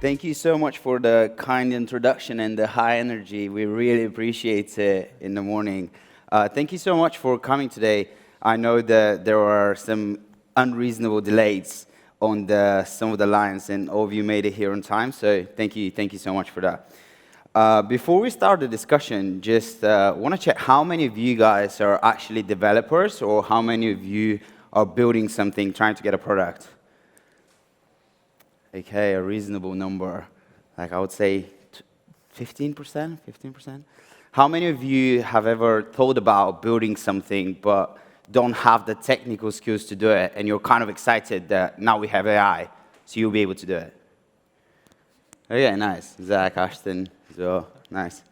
Thank you so much for the kind introduction and the high energy. We really appreciate it in the morning. Thank you so much for coming today. I know that there are some unreasonable delays on some of the lines, and all of you made it here on time, so thank you so much for that. Before we start the discussion, just want to check how many of you guys are actually developers, or how many of you are building something, trying to get a product? Okay, a reasonable number, like I would say 15%, 15%. How many of you have ever thought about building something but don't have the technical skills to do it, and you're kind of excited that now we have AI, so you'll be able to do it? Okay, nice. Zack, Ashton, so nice.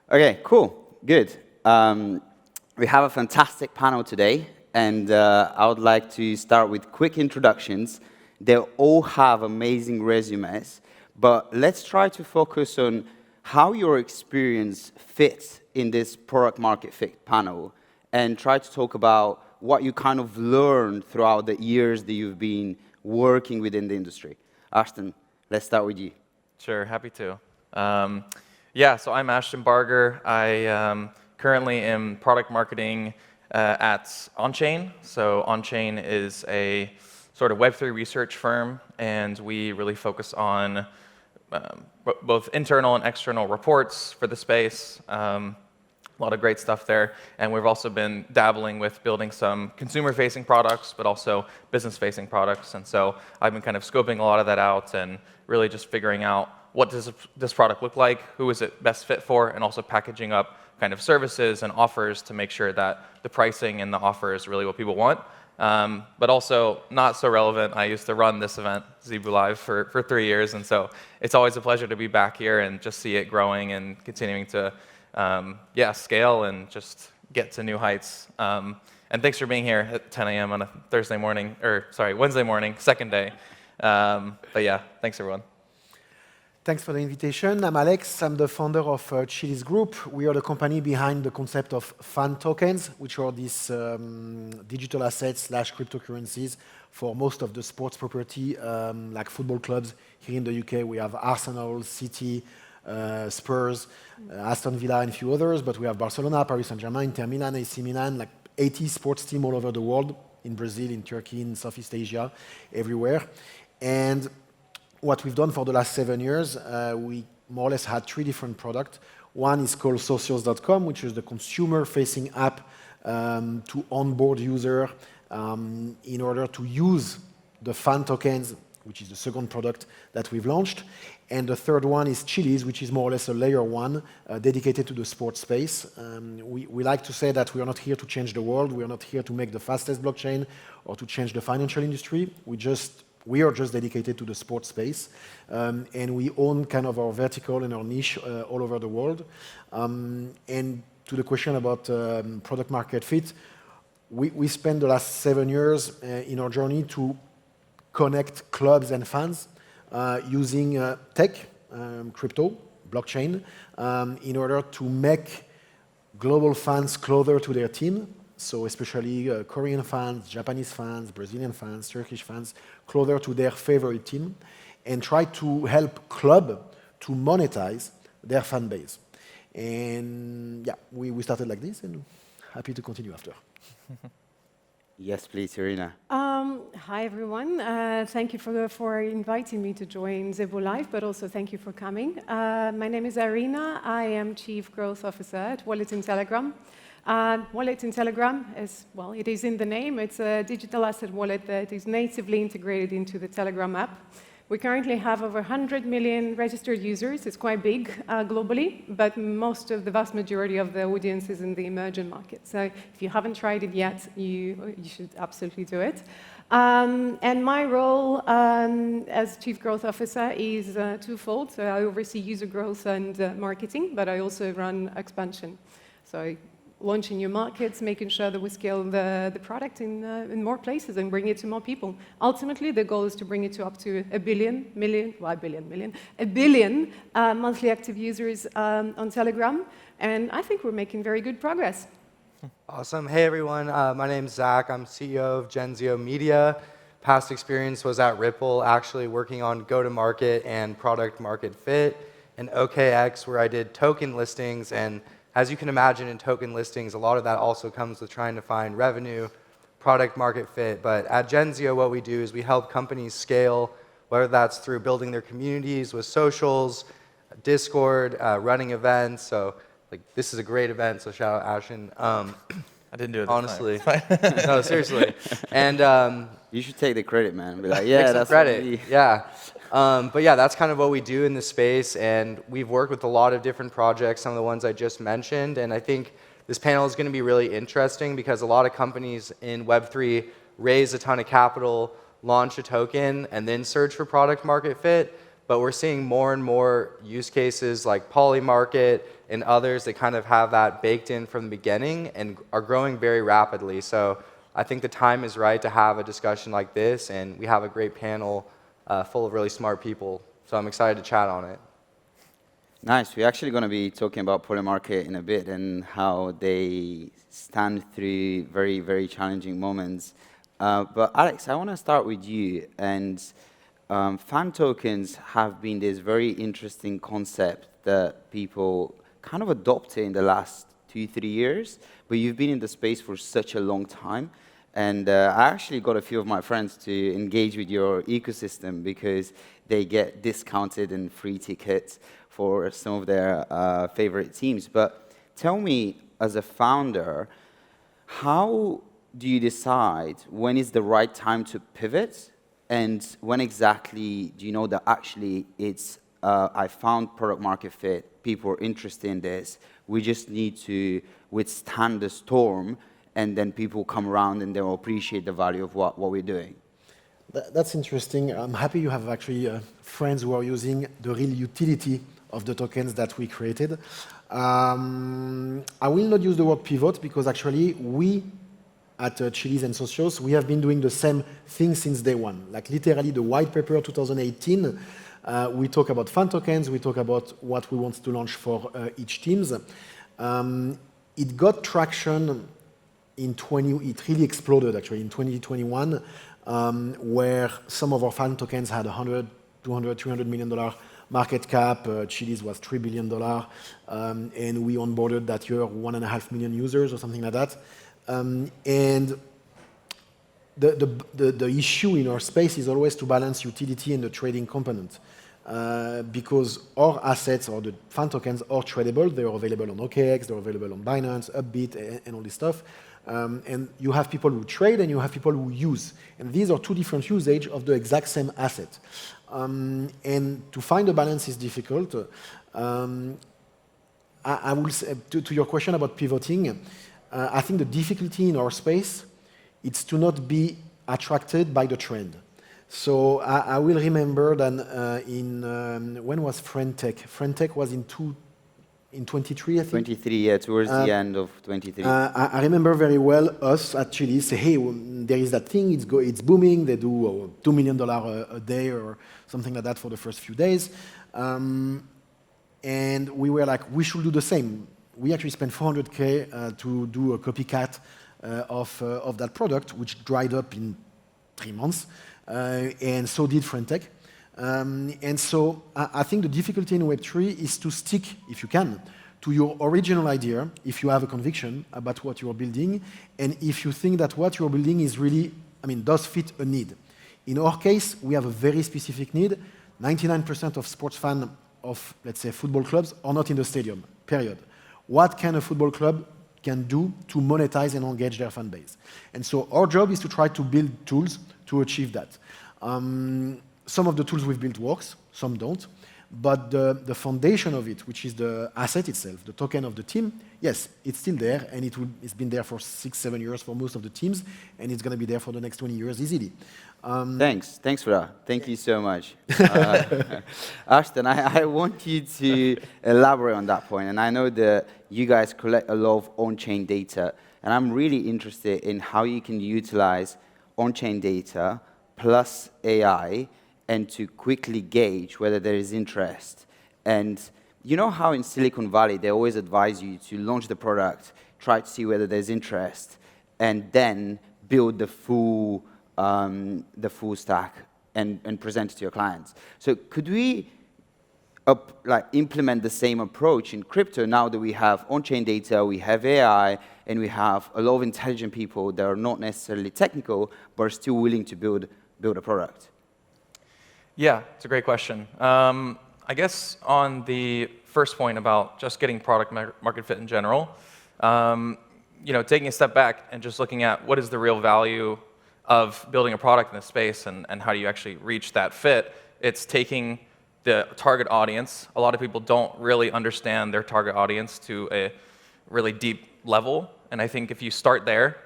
Okay, cool, good. We have a fantastic panel today, and I would like to start with quick introductions. They all have amazing resumes, but let's try to focus on how your experience fits in this product market fit panel, and try to talk about what you kind of learned throughout the years that you've been working within the industry. Ashton, let's start with you. Sure, happy to. So I'm Ashton Barger. I currently am product marketing at Onchain. So Onchain is a sort of Web3 research firm, and we really focus on both internal and external reports for the space. A lot of great stuff there. And we've also been dabbling with building some consumer-facing products, but also business-facing products. And so I've been kind of scoping a lot of that out and really just figuring out what does this product look like, who is it best fit for, and also packaging up kind of services and offers to make sure that the pricing and the offer is really what people want. But also, not so relevant, I used to run this event, Zebu Live, for 3 years, and so it's always a pleasure to be back here and just see it growing and continuing to scale and just get to new heights. And thanks for being here at 10 a.m. on a Wednesday morning, second day. But yeah, thanks everyone. Thanks for the invitation. I'm Alex. I'm the founder of Chilliz Group. We are the company behind the concept of fan tokens, which are these digital assets / cryptocurrencies for most of the sports property, like football clubs. Here in the UK, we have Arsenal, City, Spurs, Aston Villa, and a few others. But we have Barcelona, Paris Saint-Germain, Inter Milan, AC Milan, like 80 sports teams all over the world, in Brazil, in Turkey, in Southeast Asia, everywhere. And what we've done for the last 7 years, we more or less had 3 different products. One is called Socios.com, which is the consumer-facing app to onboard user in order to use the fan tokens, which is the second product that we've launched. And the third one is Chilliz, which is more or less a layer 1 dedicated to the sports space. We like to say that we are not here to change the world. We are not here to make the fastest blockchain or to change the financial industry. We are just dedicated to the sports space, and we own kind of our vertical and our niche all over the world. And to the question about product market fit, we spent the last 7 years in our journey to connect clubs and fans using tech, crypto, blockchain, in order to make global fans closer to their team. So especially Korean fans, Japanese fans, Brazilian fans, Turkish fans, closer to their favorite team, and try to help club to monetize their fan base. And yeah, we started like this, and happy to continue after. Yes, please, Irina. Hi, everyone. Thank you for inviting me to join Zebu Live, but also thank you for coming. My name is Irina. I am Chief Growth Officer at Wallet in Telegram. Wallet in Telegram is, well, it is in the name. It's a digital asset wallet that is natively integrated into the Telegram app. We currently have over 100 million registered users. It's quite big globally, but the vast majority of the audience is in the emerging market. So if you haven't tried it yet, you should absolutely do it. And my role as Chief Growth Officer is twofold. So I oversee user growth and marketing, but I also run expansion. So launching new markets, making sure that we scale the product in more places and bring it to more people. Ultimately, the goal is to bring it to up to a billion monthly active users on Telegram, and I think we're making very good progress. Awesome. Hey, everyone. My name's Zack. I'm CEO of Genzio Media. past experience was at Ripple, actually working on go-to-market and product market fit, and OKX, where I did token listings. And as you can imagine in token listings, a lot of that also comes with trying to find revenue, product market fit. But at Genzio, what we do is we help companies scale, whether that's through building their communities with socials, Discord, running events. So like this is a great event, so shout out Ashton. I didn't do it this Honestly. time. No, seriously. And You should take the credit, man. Be like, take yeah, some that's credit. me. Yeah. But yeah, that's kind of what we do in this space, and we've worked with a lot of different projects, some of the ones I just mentioned, and I think this panel is going to be really interesting because a lot of companies in Web3 raise a ton of capital, launch a token, and then search for product market fit. But we're seeing more and more use cases like Polymarket and others that kind of have that baked in from the beginning and are growing very rapidly. So I think the time is right to have a discussion like this, and we have a great panel full of really smart people. So I'm excited to chat on it. Nice. We're actually going to be talking about Polymarket in a bit and how they stand through very, very challenging moments. But Alex, I want to start with you. And fan tokens have been this very interesting concept that people kind of adopted in the last 2-3 years. But you've been in the space for such a long time. And I actually got a few of my friends to engage with your ecosystem because they get discounted and free tickets for some of their favorite teams. But tell me, as a founder, how do you decide when is the right time to pivot? And when exactly do you know that actually it's, I found product market fit, people are interested in this, we just need to withstand the storm, and then people come around and they'll appreciate the value of what we're doing? That's interesting. I'm happy you have actually friends who are using the real utility of the tokens that we created. I will not use the word pivot because actually we at Chilliz and Socios, we have been doing the same thing since day one. Like literally the white paper 2018, we talk about fan tokens, we talk about what we want to launch for each teams. It got traction in it really exploded actually in 2021, where some of our fan tokens had $100, $200, $300 million market cap. Chilliz was $3 billion, and we onboarded that year 1.5 million users or something like that. And the issue in our space is always to balance utility and the trading component. Because our assets or the fan tokens are tradable. They're available on OKX, they're available on Binance, Upbit, and all this stuff. And you have people who trade and you have people who use. And these are two different usages of the exact same asset. And to find a balance is difficult. I will say, to your question about pivoting, I think the difficulty in our space is to not be attracted by the trend. So I will remember that when was Friendtech? Friendtech was in 23, I think. 23, yeah, towards the end of 23. I remember very well us at Chilliz say, hey, there is that thing, it's booming, they do $2 million a day or something like that for the first few days. And we were like, we should do the same. We actually spent $400K to do a copycat of that product, which dried up in 3 months. And so did Friendtech. And so I think the difficulty in Web3 is to stick, if you can, to your original idea, if you have a conviction about what you're building, and if you think that what you're building is really, does fit a need. In our case, we have a very specific need. 99% of sports fans of, let's say, football clubs are not in the stadium, period. What can a football club can do to monetize and engage their fan base? And so our job is to try to build tools to achieve that. Some of the tools we've built works, some don't. But the foundation of it, which is the asset itself, the token of the team, yes, it's still there, and it's been there for 6-7 years for most of the teams, and it's going to be there for the next 20 years easily. Thanks for that. Thank you so much. Ashton, I want you to elaborate on that point, and I know that you guys collect a lot of on-chain data, and I'm really interested in how you can utilize on-chain data plus AI and to quickly gauge whether there is interest. And you know how in Silicon Valley they always advise you to launch the product, try to see whether there's interest, and then build the full the full stack and present it to your clients. So could we implement the same approach in crypto now that we have on-chain data, we have AI, and we have a lot of intelligent people that are not necessarily technical, but are still willing to build a product? Yeah, it's a great question. I guess on the first point about just getting product market fit in general, taking a step back and just looking at what is the real value of building a product in this space and how do you actually reach that fit, it's taking the target audience. A lot of people don't really understand their target audience to a really deep level, and I think if you start there,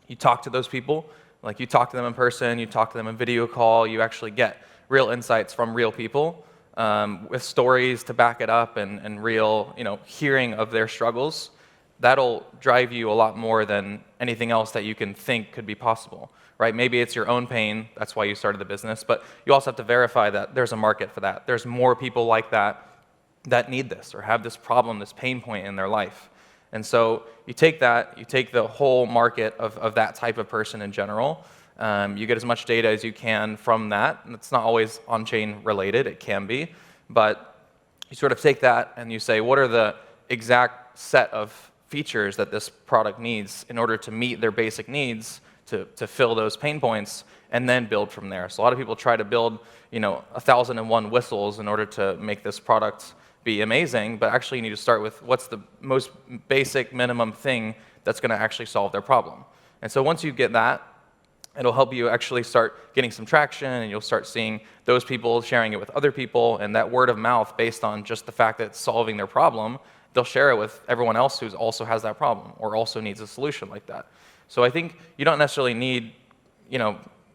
you talk to those people, like you talk to them in person, you talk to them in video call, you actually get real insights from real people with stories to back it up and real, hearing of their struggles. That'll drive you a lot more than anything else that you can think could be possible, right? Maybe it's your own pain, that's why you started the business, but you also have to verify that there's a market for that. There's more people like that need this or have this problem, this pain point in their life. And so you take that, you take the whole market of that type of person in general, you get as much data as you can from that, and it's not always on-chain related, it can be, but you sort of take that and you say, what are the exact set of features that this product needs in order to meet their basic needs to fill those pain points, and then build from there. So a lot of people try to build 1,001 whistles in order to make this product be amazing, but actually you need to start with what's the most basic minimum thing that's going to actually solve their problem. And so once you get that, it'll help you actually start getting some traction, and you'll start seeing those people sharing it with other people, and that word of mouth based on just the fact that it's solving their problem, they'll share it with everyone else who also has that problem or also needs a solution like that. So I think you don't necessarily need,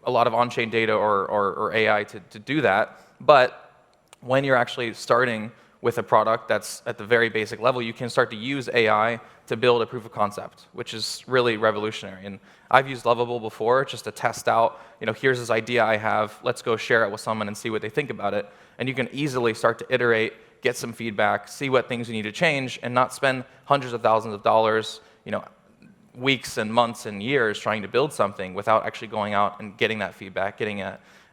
a lot of on-chain data or AI to do that, but when you're actually starting with a product that's at the very basic level, you can start to use AI to build a proof of concept, which is really revolutionary. And I've used Lovable before just to test out, here's this idea I have, let's go share it with someone and see what they think about it. And you can easily start to iterate, get some feedback, see what things you need to change, and not spend hundreds of thousands of dollars, weeks and months and years trying to build something without actually going out and getting that feedback, getting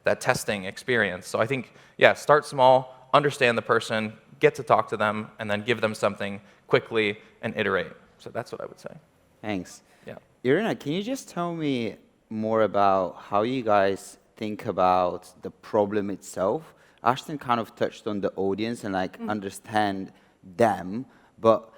that testing experience. So I think, start small, understand the person, get to talk to them, and then give them something quickly and iterate. So that's what I would say. Thanks. Yeah. Irina, can you just tell me more about how you guys think about the problem itself? Ashton kind of touched on the audience and understand them, but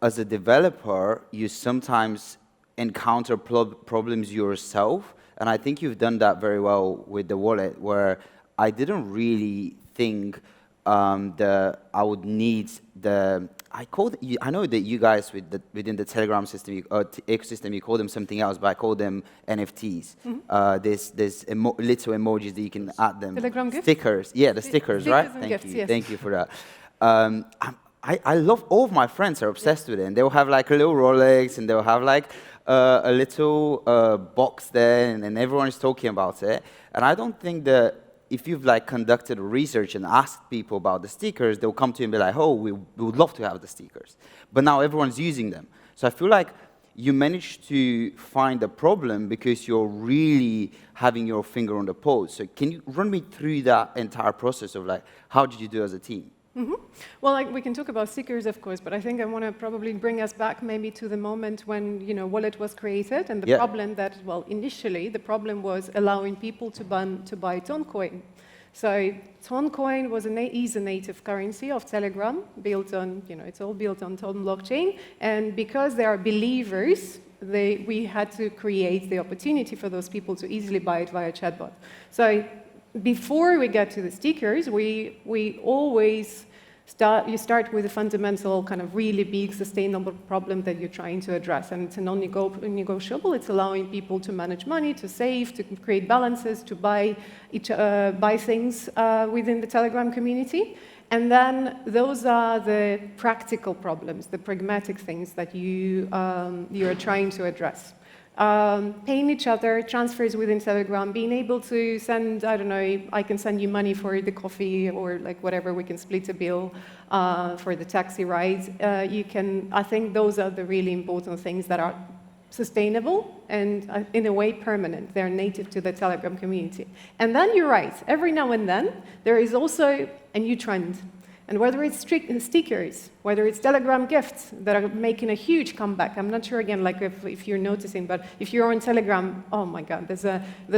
as a developer, you sometimes encounter problems yourself, and I think you've done that very well with the wallet, where I didn't really think I would need I know that you guys within the Telegram system, ecosystem, you call them something else, but I call them NFTs. There's little emojis that you can add them. Telegram gifts? Stickers. Yeah, the stickers, right? Thank you. Yes. Thank you for that. I love, all of my friends are obsessed with it. And they'll have like a little Rolex, and they'll have like a little box there, and everyone is talking about it. And I don't think that if you've conducted research and asked people about the stickers, they'll come to you and be like, oh, we would love to have the stickers. But now everyone's using them. So I feel like you managed to find a problem because you're really having your finger on the pulse. So can you run me through that entire process of how did you do as a team? Mm-hmm. Well, we can talk about stickers, of course, but I think I want to probably bring us back maybe to the moment when wallet was created, and the problem that, initially the problem was allowing people to buy Toncoin. So Toncoin is a native currency of Telegram, built on it's all built on Ton blockchain, and because they are believers, we had to create the opportunity for those people to easily buy it via chatbot. So before we get to the stickers, we always start with a fundamental kind of really big sustainable problem that you're trying to address, and it's a non-negotiable. It's allowing people to manage money, to save, to create balances, to buy things within the Telegram community. And then those are the practical problems, the pragmatic things that you are trying to address. Paying each other, transfers within Telegram, being able to send, I don't know, I can send you money for the coffee or whatever, we can split a bill for the taxi rides. I think those are the really important things that are sustainable and in a way permanent. They're native to the Telegram community. And then you're right, every now and then there is also a new trend. And whether it's stickers, whether it's Telegram gifts that are making a huge comeback. I'm not sure, again, like if you're noticing, but if you're on Telegram, oh my God, there's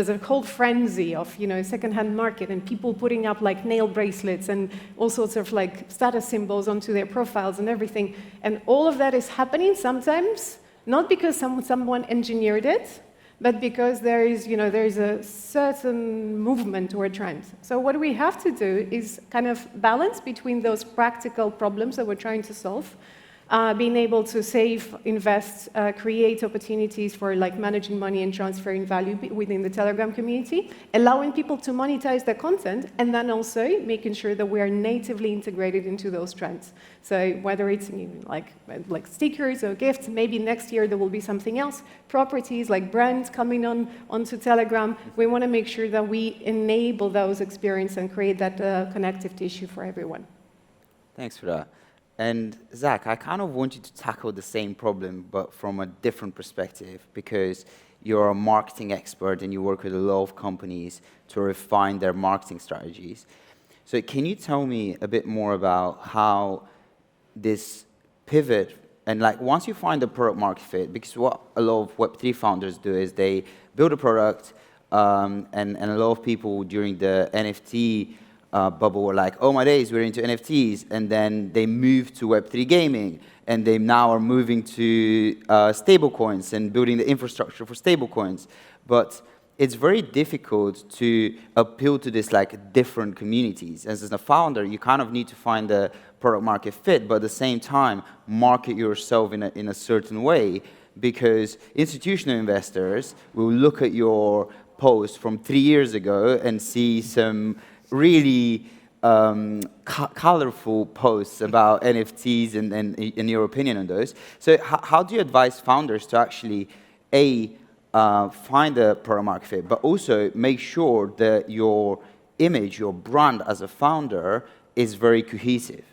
a whole frenzy of, secondhand market and people putting up like nail bracelets and all sorts of like status symbols onto their profiles and everything. And all of that is happening sometimes, not because someone engineered it, but because there is a certain movement or a trend. So what we have to do is kind of balance between those practical problems that we're trying to solve, being able to save, invest, create opportunities for like managing money and transferring value within the Telegram community, allowing people to monetize their content, and then also making sure that we are natively integrated into those trends. So whether it's like stickers or gifts, maybe next year there will be something else, properties like brands coming onto Telegram. We want to make sure that we enable those experiences and create that connective tissue for everyone. Thanks for that. And Zack, I kind of want you to tackle the same problem, but from a different perspective, because you're a marketing expert and you work with a lot of companies to refine their marketing strategies. So can you tell me a bit more about how this pivot, and like once you find the product market fit, because what a lot of Web3 founders do is they build a product, and a lot of people during the NFT bubble were like, oh my days, we're into NFTs, and then they moved to Web3 gaming, and they now are moving to stablecoins and building the infrastructure for stablecoins. But it's very difficult to appeal to this like different communities. As a founder, you kind of need to find the product market fit, but at the same time, market yourself in a certain way, because institutional investors will look at your post from 3 years ago and see some really colorful posts about NFTs and your opinion on those. So how do you advise founders to actually, find a product market fit, but also make sure that your image, your brand as a founder is very cohesive?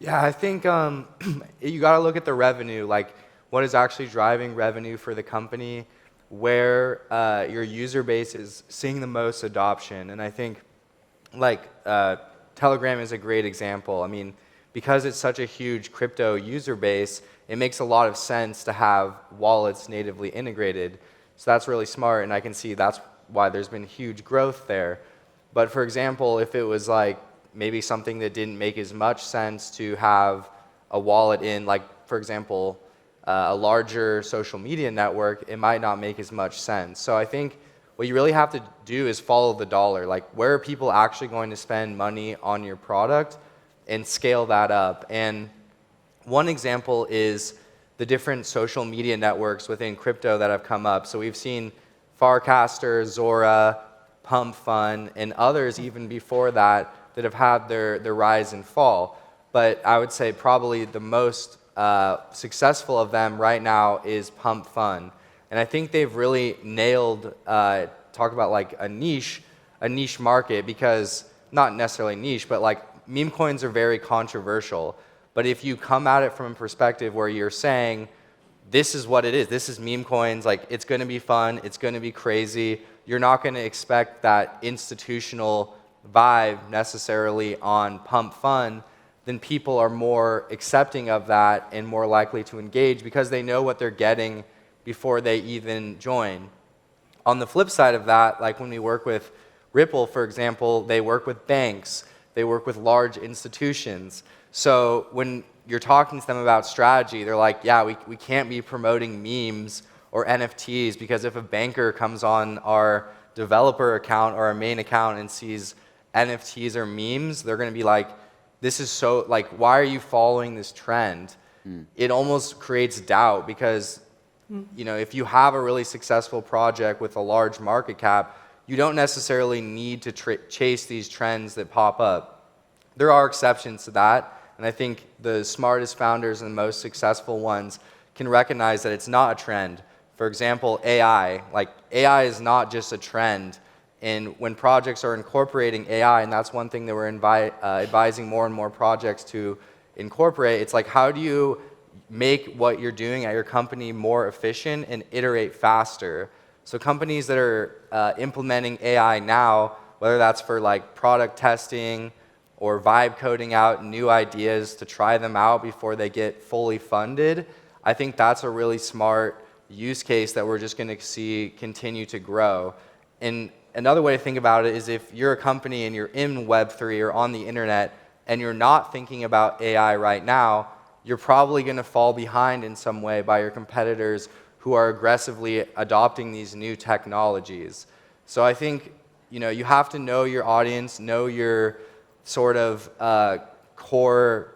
Yeah, I think you got to look at the revenue, like what is actually driving revenue for the company, where your user base is seeing the most adoption. And I think Telegram is a great example. I mean, because it's such a huge crypto user base, it makes a lot of sense to have wallets natively integrated. So that's really smart, and I can see that's why there's been huge growth there. But for example, if it was like maybe something that didn't make as much sense to have a wallet in, like for example, a larger social media network, it might not make as much sense. So I think what you really have to do is follow the dollar. Like, where are people actually going to spend money on your product, and scale that up? And one example is the different social media networks within crypto that have come up. So we've seen Farcaster, Zora, Pump Fun, and others even before that have had their rise and fall. But I would say probably the most successful of them right now is Pump Fun. And I think they've really nailed, talk about like a niche market, because not necessarily niche, but like meme coins are very controversial. But if you come at it from a perspective where you're saying, this is what it is, this is meme coins, like it's going to be fun, it's going to be crazy, you're not going to expect that institutional vibe necessarily on Pump Fun, then people are more accepting of that and more likely to engage because they know what they're getting before they even join. On the flip side of that, like when we work with Ripple, for example, they work with banks, they work with large institutions. So when you're talking to them about strategy, they're like, yeah, we can't be promoting memes or NFTs, because if a banker comes on our developer account or our main account and sees NFTs or memes, they're going to be like, this is so, like, why are you following this trend? It almost creates doubt, because if you have a really successful project with a large market cap, you don't necessarily need to chase these trends that pop up. There are exceptions to that, and I think the smartest founders and the most successful ones can recognize that it's not a trend. For example, AI. Like, AI is not just a trend. And when projects are incorporating AI, and that's one thing that we're advising more and more projects to incorporate, it's like, how do you make what you're doing at your company more efficient and iterate faster. So companies that are implementing AI now, whether that's for like product testing or vibe coding out new ideas to try them out before they get fully funded, I think that's a really smart use case that we're just going to see continue to grow. And another way to think about it is if you're a company and you're in Web3 or on the internet and you're not thinking about AI right now, you're probably going to fall behind in some way by your competitors who are aggressively adopting these new technologies. So I think you have to know your audience, know your sort of core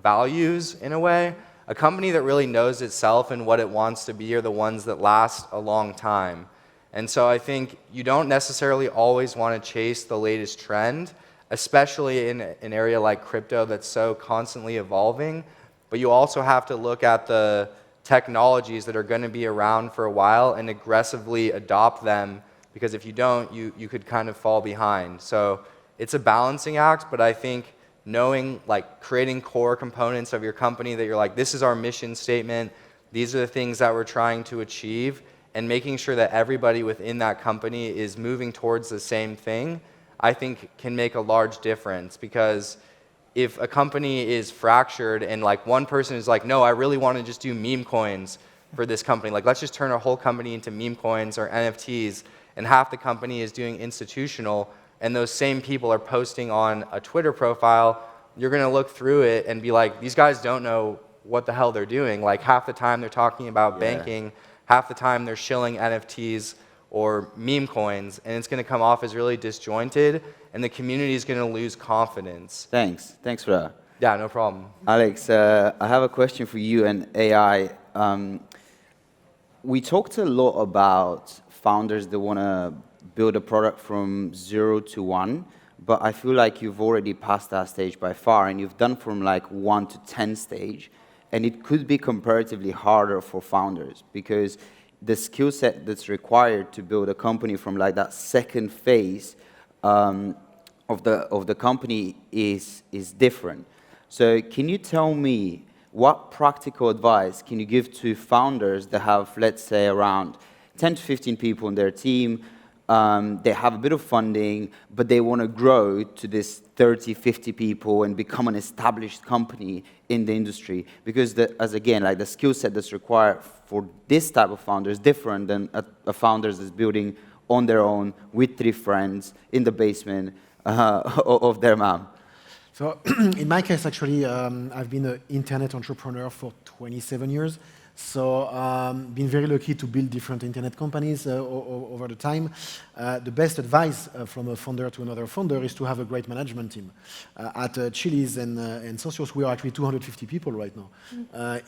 values in a way. A company that really knows itself and what it wants to be are the ones that last a long time. And so I think you don't necessarily always want to chase the latest trend, especially in an area like crypto that's so constantly evolving. But you also have to look at the technologies that are going to be around for a while and aggressively adopt them, because if you don't, you could kind of fall behind. So it's a balancing act, but I think knowing, like, creating core components of your company that you're like, this is our mission statement, these are the things that we're trying to achieve, and making sure that everybody within that company is moving towards the same thing, I think can make a large difference. Because if a company is fractured and like one person is like, no, I really want to just do meme coins for this company, like let's just turn our whole company into meme coins or NFTs, and half the company is doing institutional, and those same people are posting on a Twitter profile, you're going to look through it and be like, these guys don't know what the hell they're doing. Like half the time they're talking about banking, half the time they're shilling NFTs or meme coins, and it's going to come off as really disjointed, and the community is going to lose confidence. Thanks for that. Yeah, no problem. Alex, I have a question for you and AI. We talked a lot about founders that want to build a product from 0 to 1, but I feel like you've already passed that stage by far, and you've done from like 1 to 10 stage, and it could be comparatively harder for founders because the skill set that's required to build a company from like that second phase of the company is different. So can you tell me what practical advice can you give to founders that have, let's say, around 10 to 15 people in their team? They have a bit of funding, but they want to grow to this 30, 50 people and become an established company in the industry. Because, the skill set that's required for this type of founder is different than a founder that's building on their own with 3 friends in the basement of their mom. So in my case, actually, I've been an internet entrepreneur for 27 years. So been very lucky to build different internet companies over the time. The best advice from a founder to another founder is to have a great management team. At Chilliz and Socios, we are actually 250 people right now.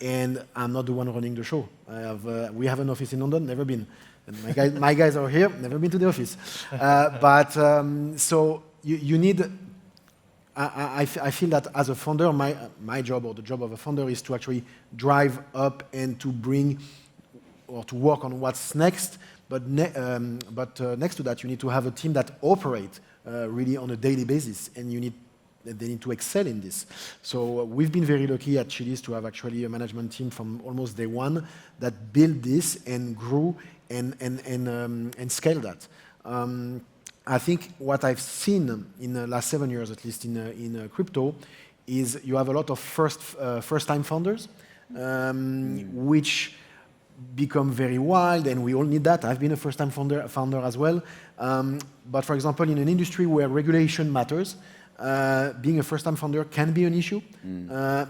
And I'm not the one running the show. We have an office in London, never been. And my guys are here, never been to the office. So you need... I feel that as a founder, my job or the job of a founder is to actually drive up and to bring or to work on what's next. But next to that, you need to have a team that operate really on a daily basis, and they need to excel in this. So we've been very lucky at Chilliz to have actually a management team from almost day one that built this and grew and scaled that. I think what I've seen in the last 7 years, at least in crypto, is you have a lot of first-time founders, which become very wild, and we all need that. I've been a first-time founder as well. But for example, in an industry where regulation matters, being a first-time founder can be an issue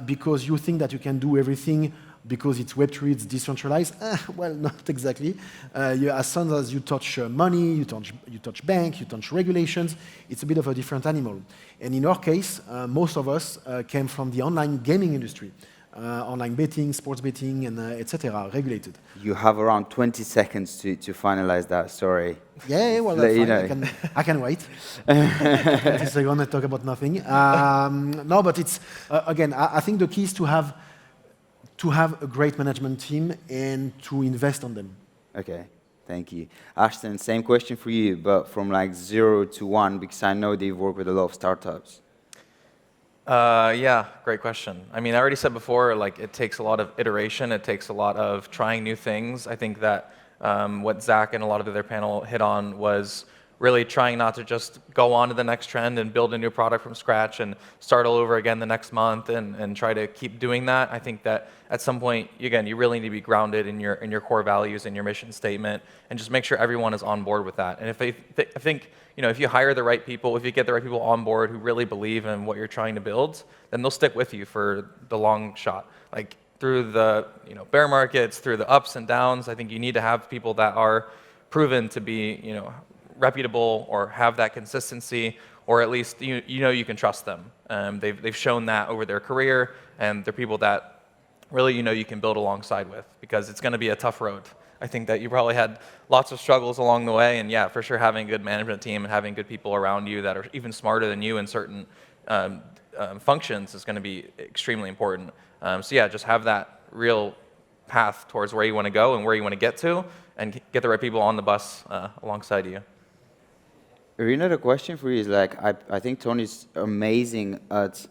because you think that you can do everything because it's Web3, it's decentralized. Well, not exactly. As soon as you touch money, you touch bank, you touch regulations, it's a bit of a different animal. And in our case, most of us came from the online gaming industry. Online betting, sports betting, and etc. regulated. You have around 20 seconds to finalize that story. Yeah, well, that's fine. I can wait. 20 seconds, I talk about nothing. No, but it's, again, I think the key is to have a great management team and to invest on them. Okay, thank you. Ashton, same question for you, but from like 0 to 1, because I know that you've worked with a lot of startups. Yeah, great question. I mean, I already said before, like, it takes a lot of iteration. It takes a lot of trying new things. I think that what Zack and a lot of the other panel hit on was really trying not to just go on to the next trend and build a new product from scratch and start all over again the next month and try to keep doing that. I think that at some point, again, you really need to be grounded in your core values and your mission statement and just make sure everyone is on board with that. And if I think, if you hire the right people, if you get the right people on board who really believe in what you're trying to build, then they'll stick with you for the long shot. Like through the bear markets, through the ups and downs, I think you need to have people that are proven to be reputable or have that consistency, or at least you can trust them. They've shown that over their career, and they're people that really you can build alongside with, because it's going to be a tough road. I think that you probably had lots of struggles along the way, and yeah, for sure having a good management team and having good people around you that are even smarter than you in certain functions is going to be extremely important. So yeah, just have that real path towards where you want to go and where you want to get to, and get the right people on the bus alongside you. Irina, the question for you is like, I think Tony's amazing at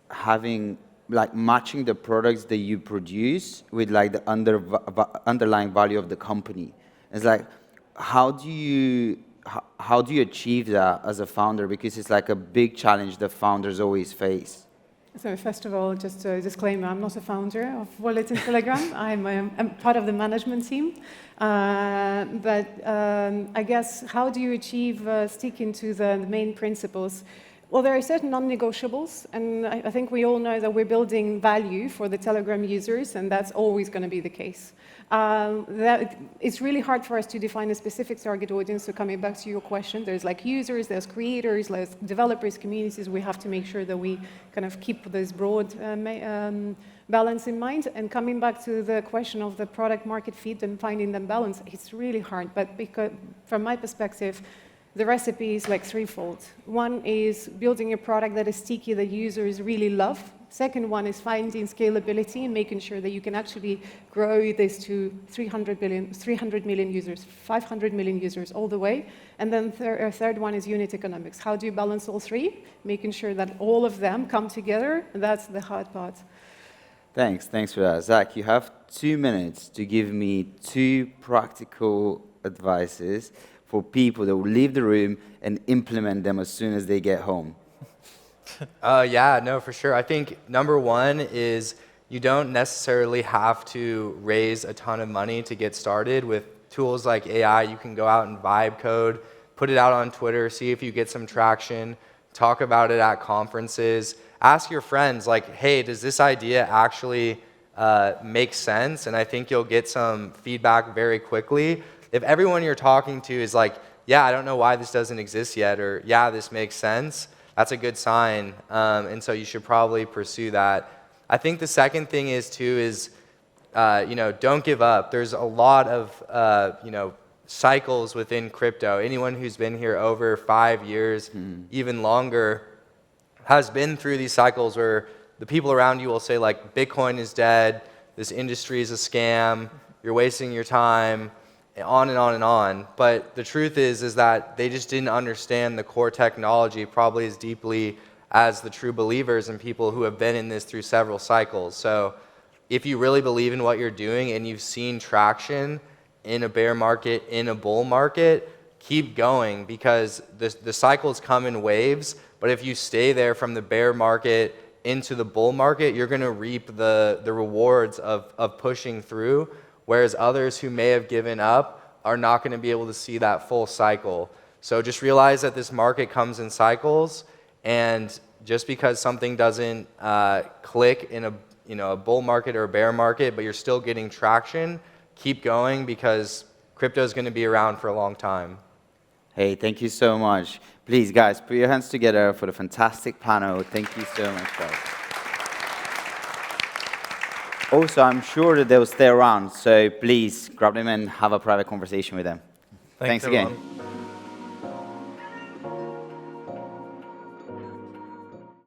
having, like, matching the products that you produce with like the underlying value of the company. It's like, how do you achieve that as a founder? Because it's like a big challenge that founders always face. So first of all, just a disclaimer, I'm not a founder of Wallet in Telegram. I'm part of the management team. But I guess, how do you achieve sticking to the main principles? Well, there are certain non-negotiables, and I think we all know that we're building value for the Telegram users, and that's always going to be the case. It's really hard for us to define a specific target audience, so coming back to your question, there's like users, there's creators, there's developers, communities. We have to make sure that we kind of keep this broad balance in mind. And coming back to the question of the product market fit and finding them balance, it's really hard, but because, from my perspective, the recipe is like threefold. One is building a product that is sticky, that users really love. Second one is finding scalability and making sure that you can actually grow this to 300 million users, 500 million users all the way. And then third one is unit economics. How do you balance all three? Making sure that all of them come together, and that's the hard part. Thanks for that. Zack, you have 2 minutes to give me 2 practical advices for people that will leave the room and implement them as soon as they get home. Yeah, no, for sure. I think number one is you don't necessarily have to raise a ton of money to get started. With tools like AI, you can go out and vibe code, put it out on Twitter, see if you get some traction, talk about it at conferences, ask your friends, like, hey, does this idea actually make sense? And I think you'll get some feedback very quickly. If everyone you're talking to is like, yeah, I don't know why this doesn't exist yet, or yeah, this makes sense, that's a good sign, and so you should probably pursue that. I think the second thing is don't give up. There's a lot of cycles within crypto. Anyone who's been here over 5 years, even longer, has been through these cycles where the people around you will say, like, Bitcoin is dead, this industry is a scam, you're wasting your time, on and on and on. But the truth is that they just didn't understand the core technology probably as deeply as the true believers and people who have been in this through several cycles. So if you really believe in what you're doing and you've seen traction in a bear market, in a bull market, keep going, because the cycles come in waves. But if you stay there from the bear market into the bull market, you're going to reap the rewards of pushing through. Whereas others who may have given up are not going to be able to see that full cycle. So just realize that this market comes in cycles, and just because something doesn't click in a bull market or a bear market, but you're still getting traction, keep going, because crypto is going to be around for a long time. Hey, thank you so much. Please, guys, put your hands together for the fantastic panel. Thank you so much, guys. Also, I'm sure that they'll stay around, so please grab them and have a private conversation with them. Thanks again. Everyone.